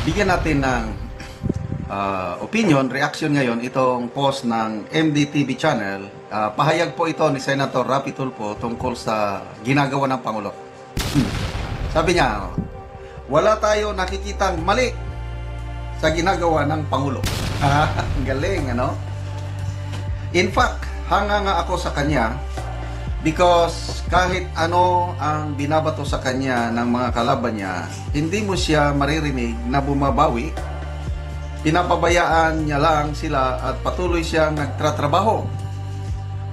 Bigyan natin ng opinion, reaction ngayon itong post ng MDTV channel. Pahayag po ito ni Senator Rapi Tulfo tungkol sa ginagawa ng Pangulo. Sabi niya, wala tayo nakikitang mali sa ginagawa ng Pangulo. Ang galing, ano? In fact, hanga nga ako sa kanya because kahit ano ang binabato sa kanya ng mga kalaban niya, hindi mo siya maririnig na bumabawi. Pinapabayaan niya lang sila at patuloy siyang nagtratrabaho.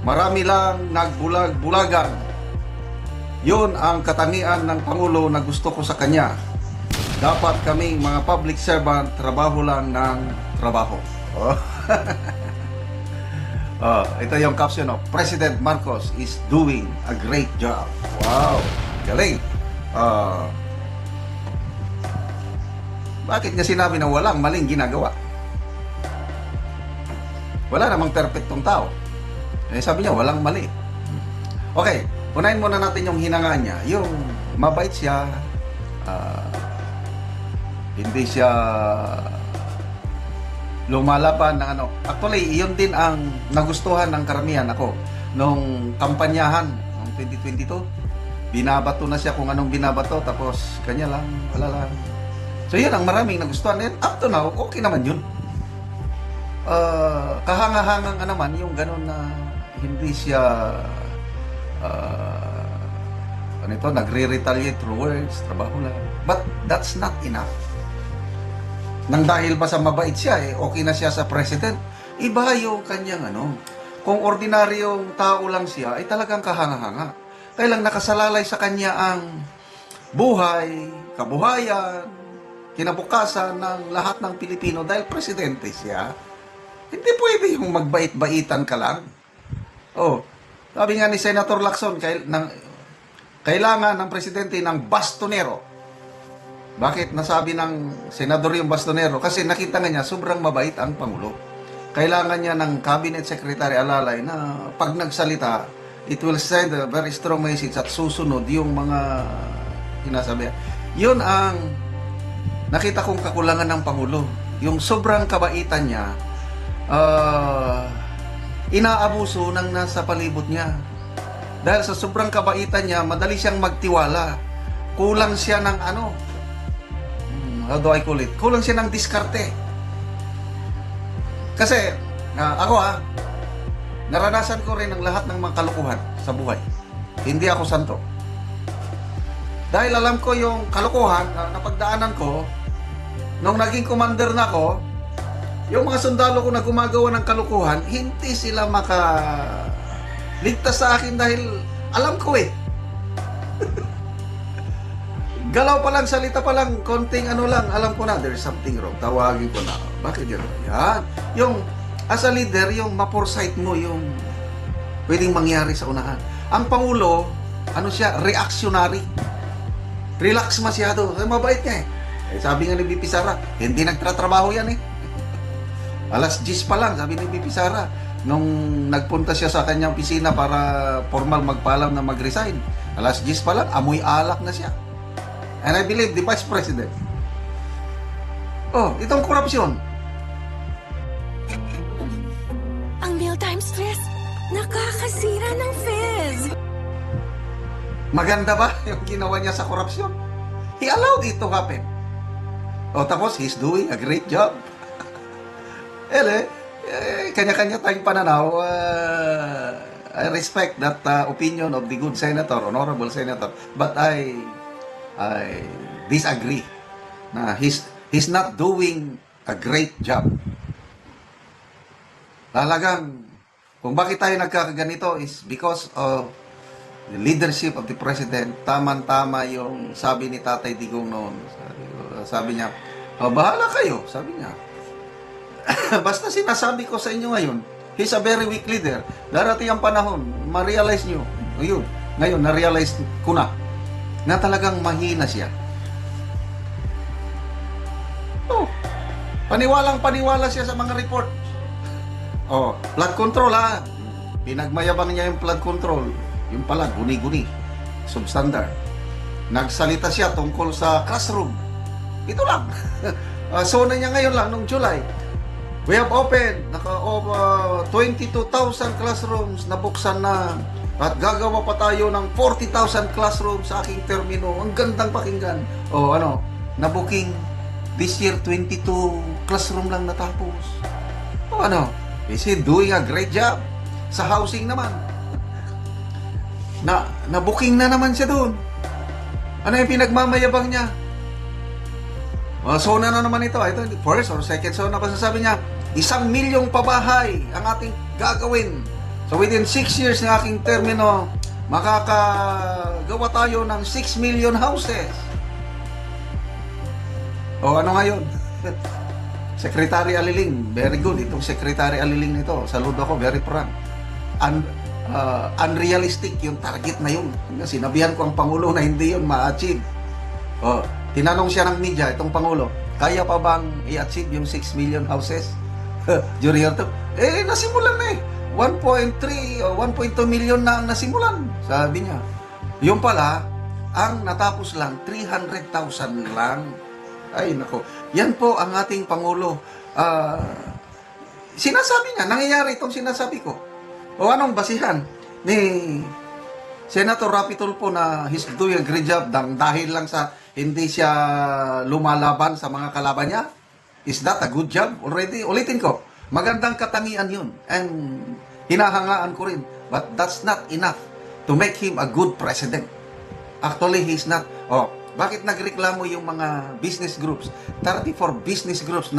Marami lang nagbulag-bulagan. Yun ang katangian ng Pangulo na gusto ko sa kanya. Dapat kaming mga public servant, trabaho lang ng trabaho. Oh. Ito yung caption of President Marcos is doing a great job. Wow, galing. Bakit niya sinabi na walang maling ginagawa? Wala namang perfectong tao. Sabi niya walang mali. Okay, unahin muna natin yung hinanga niya. Yung mabait siya, hindi siya lumalaban ng ano. Actually, iyon din ang nagustuhan ng karamihan ako nung kampanyahan noong 2022. Binabato na siya kung anong binabato, tapos kanya lang, wala lang. So yun ang maraming nagustuhan. And up to now, okay naman yun. Kahanga-hangang naman yung gano'n na hindi siya nagre-retaliate through words, trabaho lang. But that's not enough. Nang dahil ba sa mabait siya, okay na siya sa president. Iba yung kanyang kung ordinaryong tao lang siya, ay talagang kahanga-hanga. Kailang nakasalalay sa kanya ang buhay, kabuhayan, kinabukasan ng lahat ng Pilipino dahil presidente siya. Hindi pwede yung magbait-baitan ka lang. Sabi nga ni Senator Lacson, kailangan ng presidente ng bastonero. Bakit nasabi ng senador yung bastonero? Kasi nakita nga niya sobrang mabait ang Pangulo. Kailangan niya ng cabinet secretary alalay na pag nagsalita, it will send a very strong message at susunod yung mga sinasabi. Yun ang nakita kong kakulangan ng Pangulo. Yung sobrang kabaitan niya, inaabuso ng nasa palibot niya. Dahil sa sobrang kabaitan niya, madali siyang magtiwala. Kulang siya ng how do I call it? Kulang siya ng diskarte. Kasi, ako naranasan ko rin ang lahat ng mga kalukuhan sa buhay. Hindi ako santo. Dahil alam ko yung kalukuhan na napagdaanan ko, nung naging commander na ako, yung mga sundalo ko na gumagawa ng kalukuhan, hindi sila makaligtas sa akin dahil alam ko Galaw pa lang, salita pa lang, konting lang, alam ko na, there's something wrong. Tawagin ko na, bakit yun? Yan. Yung, as a leader, yung ma-foresight mo, yung pwedeng mangyari sa unahan. Ang Pangulo, siya, reactionary. Relax masyado. Mabait niya sabi nga ni BP Sara, hindi nagtratrabaho yan Alas 10 pa lang, sabi ni BP Sara, nung nagpunta siya sa kanyang opisina para formal magpaalam na mag-resign. Alas 10 pa lang, amoy alak na siya. And I believe the Vice President. Itong korupsyon. Ang mealtime stress, nakakasira ng fizz. Maganda ba yung ginawa niya sa korupsyon? He allowed it to happen. Tapos he's doing a great job. Kanya-kanya tayong pananaw. I respect that opinion of the good senator, honorable senator. But I disagree na he's not doing a great job. Talagang, kung bakit tayo nagkakaganito is because of the leadership of the president. Tama-tama yung sabi ni Tatay Digong noon. Sabi niya, bahala kayo, sabi niya. Basta sinasabi ko sa inyo ngayon, he's a very weak leader. Darating ang panahon, ma-realize nyo. Ngayon, na-realize ko na talagang mahina siya. Paniwalang-paniwala siya sa mga report. Flood control Pinagmayabang niya yung flood control. Yung pala, guni-guni. Substandard. Nagsalita siya tungkol sa classroom. Ito lang. So na niya ngayon lang, nung July. We have opened, over 22,000 classrooms na buksan na. At gagawa pa tayo ng 40,000 classrooms sa aking termino. Ang gandang pakinggan. O ano, na-booking this year 22 classroom lang natapos. O ano, is he doing a great job? Sa housing naman. Na-booking na naman siya doon. Ano yung pinagmamayabang niya? Zona na naman ito. Ito, first or second zona pa sasabi niya, 1 milyong pabahay ang ating gagawin. So within 6 years ng aking termino, makakagawa tayo ng 6 million houses. O ano ngayon? Secretary Aliling, very good. Itong Secretary Aliling nito, saludo ako, very frank. Unrealistic yung target na yun. Sinabihan ko ang Pangulo na hindi yun ma-achieve. Tinanong siya ng media, itong Pangulo, kaya pa bang i-achieve yung 6 million houses? During your term? Nasimulan na eh. 1.3 o 1.2 million na ang nasimulan, sabi niya. Yung pala, ang natapos lang, 300,000 lang. Ay, nako. Yan po ang ating Pangulo. Sinasabi niya, nangyayari itong sinasabi ko. O anong basihan ni Senator Rapi Tulfo na he's doing a great job dahil lang sa hindi siya lumalaban sa mga kalaban niya? Is that a good job already? Ulitin ko, magandang katangian yun. And hinahangaan ko rin. But that's not enough to make him a good president. Actually, he's not. Bakit nagreklamo yung mga business groups? 34 business groups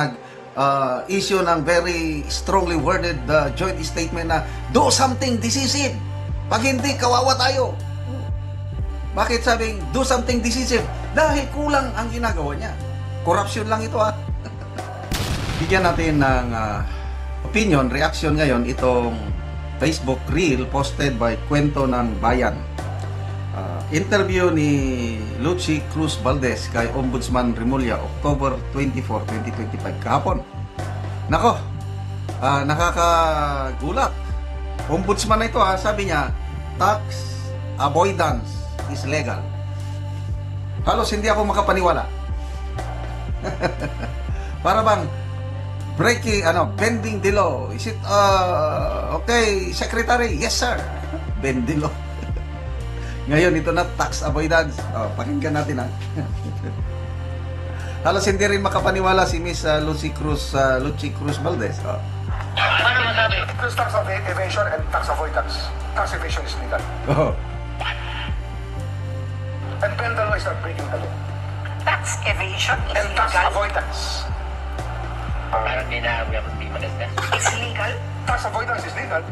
issue ng very strongly worded joint statement na do something decisive. Pag hindi, kawawa tayo. Bakit sabing do something decisive? Dahil kulang ang ginagawa niya. Corruption lang ito Bigyan natin ng opinion, reaction ngayon itong Facebook reel posted by Kwento ng Bayan. Interview ni Lucy Cruz Valdez kay Ombudsman Remulla, October 24, 2025, kahapon. Nako, nakakagulat. Ombudsman na ito, sabi niya, tax avoidance is legal. Halos hindi ako makapaniwala. Para bang bending the law. Is it, okay, Secretary? Yes, sir. Bend the law. Ngayon, ito na, tax avoidance. Pakinggan natin Halos hindi rin makapaniwala si Miss Lucy Cruz Valdez. Paano masabi? Because tax evasion and tax avoidance. Tax evasion is legal. And bend the law is not breaking the law. Tax evasion is And tax legal. avoidance. Parang di maganda. It's legal. Tax avoidance is legal.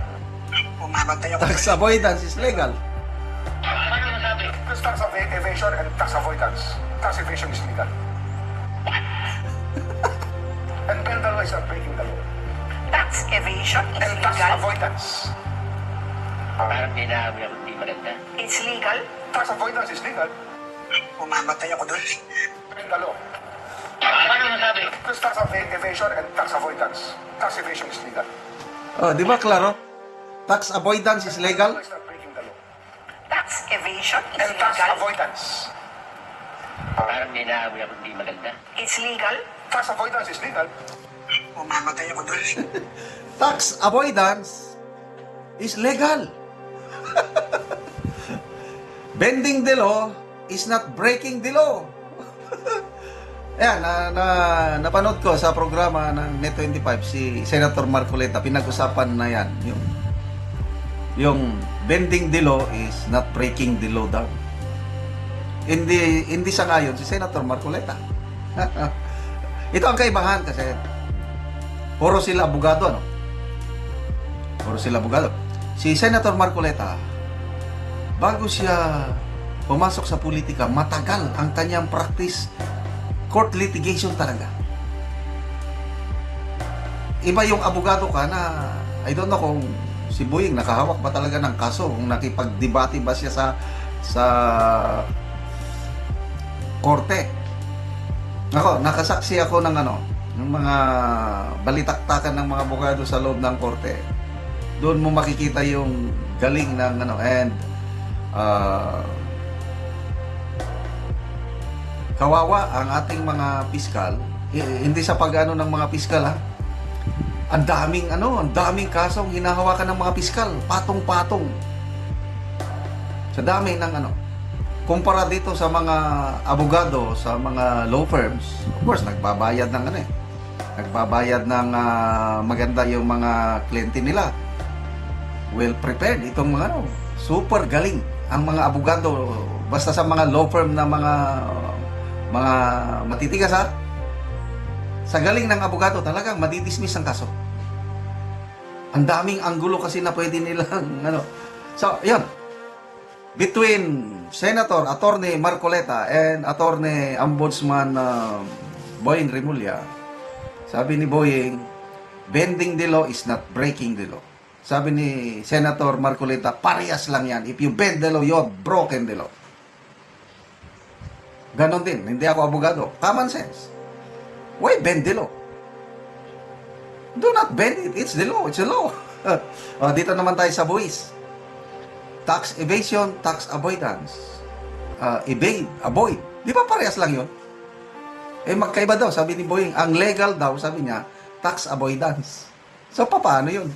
Umamatay ako. Tax avoidance is legal. Paano masabi? Because tax evasion and tax avoidance. Tax evasion is legal. And bend the law is not breaking the law. Tax evasion is And tax legal. avoidance. Parang di maganda. It's legal. Tax avoidance is legal. Umamatay ako doon. Bend the law. Paano masabi? Because tax evasion and tax avoidance. Tax evasion is legal. Di ba klaro? Tax avoidance is legal. The law is not breaking the law. Tax evasion is And tax legal. avoidance. Parang di maganda. It's legal. Tax avoidance is legal. Umamatay ako doon. Tax avoidance is legal. Bending the law is not breaking the law. Ayan, napanood ko sa programa ng Net25 si Senator Marcoleta, pinag-usapan na yan. Yung bending the law is not breaking the law daw. Hindi sa ngayon si Senator Marcoleta. Ito ang kaibahan kasi puro sila abogado, Puro sila abogado. Si Senator Marcoleta, bago siya pumasok sa politika, matagal ang kanyang practice, court litigation talaga. Iba yung abogado ka na, I don't know kung si Boying nakahawak ba talaga ng kaso, kung nakipagdebate ba siya sa korte. Nakasaksi ako ng ng mga balitaktakan ng mga abogado sa loob ng korte. Doon mo makikita yung galing ng kawawa ang ating mga piskal, hindi sa pag-ano ng mga piskal ha. Ang daming kasong hinahawakan ng mga piskal, patong-patong. Sa dami ng kumpara dito sa mga abogado, sa mga law firms, of course, nagbabayad ng nagbabayad ng maganda yung mga kliyente nila. Well prepared itong mga super galing ang mga abogado basta sa mga law firm na mga matitigas ha. Sa galing ng abogado talagang madidismiss ang kaso. Ang daming anggulo kasi na pwede nilang So, yun. Between Senator Attorney Marcoleta and Attorney Ombudsman Boying Rimulya, sabi ni Boying, bending the law is not breaking the law. Sabi ni Senator Marcoleta, parehas lang yan. If you bend the law, you have broken the law. Ganon din. Hindi ako abogado. Common sense. Why bend the law? Do not bend it. It's the law. It's the law. Dito naman tayo sa buwis. Tax evasion, tax avoidance. Evade, avoid. Di ba parehas lang yun? Magkaiba daw, sabi ni Boying. Ang legal daw, sabi niya, tax avoidance. So, paano yun?